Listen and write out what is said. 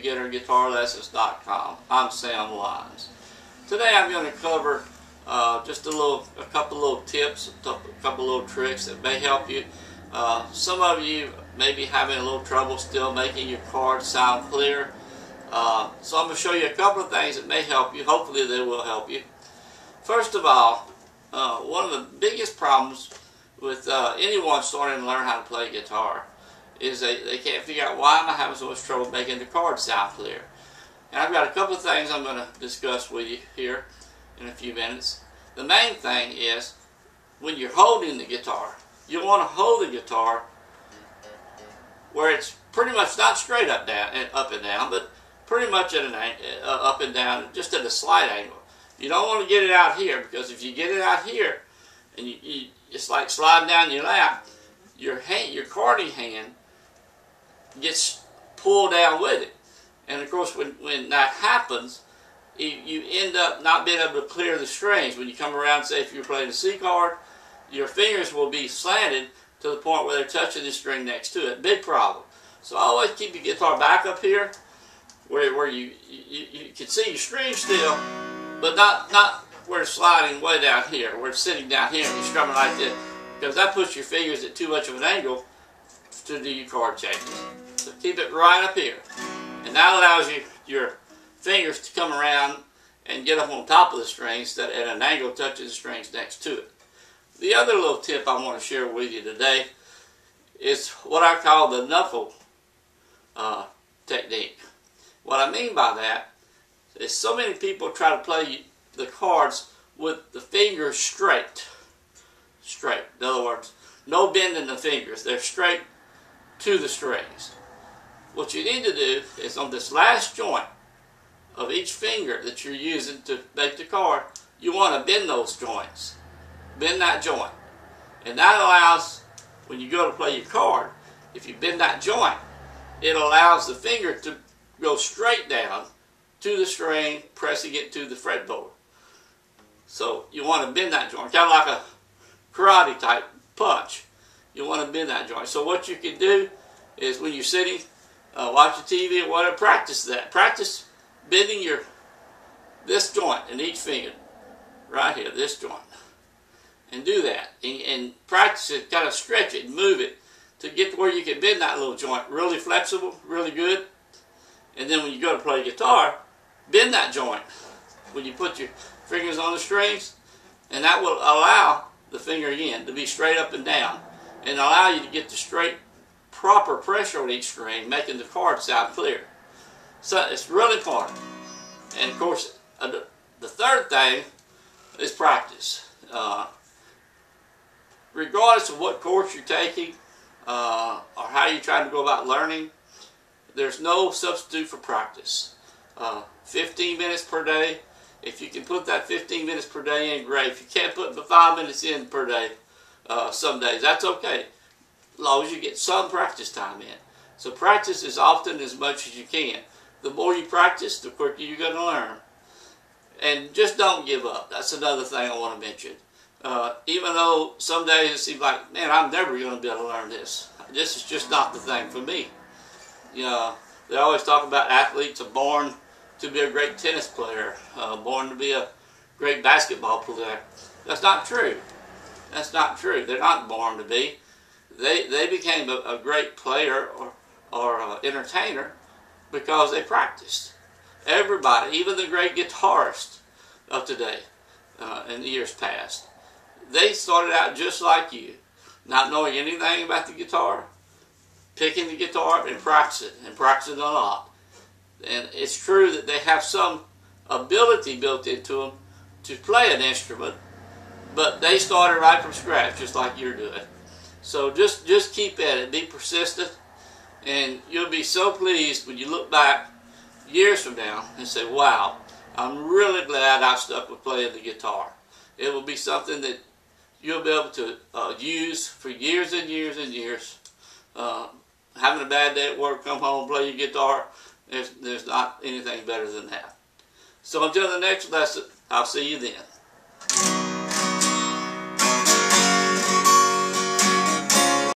BeginnerGuitarLessons.com. I'm Sam Lyons. Today I'm going to cover just a couple little tips, a couple little tricks that may help you. Some of you may be having a little trouble still making your chords sound clear. So I'm going to show you a couple of things that may help you. Hopefully they will help you. First of all, one of the biggest problems with anyone starting to learn how to play guitar is they can't figure out why am I having so much trouble making the chords sound clear. And I've got a couple of things I'm going to discuss with you here in a few minutes. The main thing is when you're holding the guitar, you want to hold the guitar where it's pretty much not straight up and down, but pretty much at an up and down, just at a slight angle. You don't want to get it out here, because if you get it out here and it's like sliding down your lap, your carding hand gets pulled down with it. And of course when that happens, you end up not being able to clear the strings. When you come around, say if you're playing a C chord, your fingers will be slanted to the point where they're touching the string next to it. Big problem. So always keep your guitar back up here where you can see your string still, but not where it's sliding way down here, where it's sitting down here and you're strumming like this, because that puts your fingers at too much of an angle to do your chord changes. So keep it right up here. And that allows your fingers to come around and get up on top of the strings at an angle touching the strings next to it. The other little tip I want to share with you today is what I call the knuckle technique. What I mean by that is so many people try to play the chords with the fingers straight. Straight. In other words, no bend in the fingers. They're straight to the strings. What you need to do is on this last joint of each finger that you're using to make the chord, you want to bend those joints. Bend that joint. And that allows, when you go to play your chord, if you bend that joint, it allows the finger to go straight down to the string, pressing it to the fretboard. So you want to bend that joint, kind of like a karate type punch. You want to bend that joint. So what you can do is when you're sitting, watching TV or whatever, practice that. Practice bending this joint in each finger, right here, this joint. And do that. And practice it, kind of stretch it and move it to get to where you can bend that little joint really flexible, really good. And then when you go to play guitar, bend that joint when you put your fingers on the strings, and that will allow the finger again to be straight up and down and allow you to get the straight, proper pressure on each string, making the chord sound clear. So it's really important. And of course, the third thing is practice. Regardless of what course you're taking or how you're trying to go about learning, there's no substitute for practice. 15 minutes per day. If you can put that 15 minutes per day in, great. If you can't put the 5 minutes in per day, some days, that's okay, as long as you get some practice time in. So practice as often as much as you can. The more you practice, the quicker you're going to learn. And just don't give up. That's another thing I want to mention. Even though some days it seems like, man, I'm never going to be able to learn this. This is just not the thing for me. You know, they always talk about athletes are born to be a great tennis player, born to be a great basketball player. That's not true. That's not true. They're not born to be. They became a great player or entertainer because they practiced. Everybody, even the great guitarists of today, in the years past, they started out just like you, not knowing anything about the guitar, picking the guitar and practicing a lot. And it's true that they have some ability built into them to play an instrument, but they started right from scratch, just like you're doing. So just keep at it, be persistent, and you'll be so pleased when you look back years from now and say, wow, I'm really glad I stuck with playing the guitar. It will be something that you'll be able to use for years and years and years. Having a bad day at work, come home, play your guitar, there's not anything better than that. So until the next lesson, I'll see you then.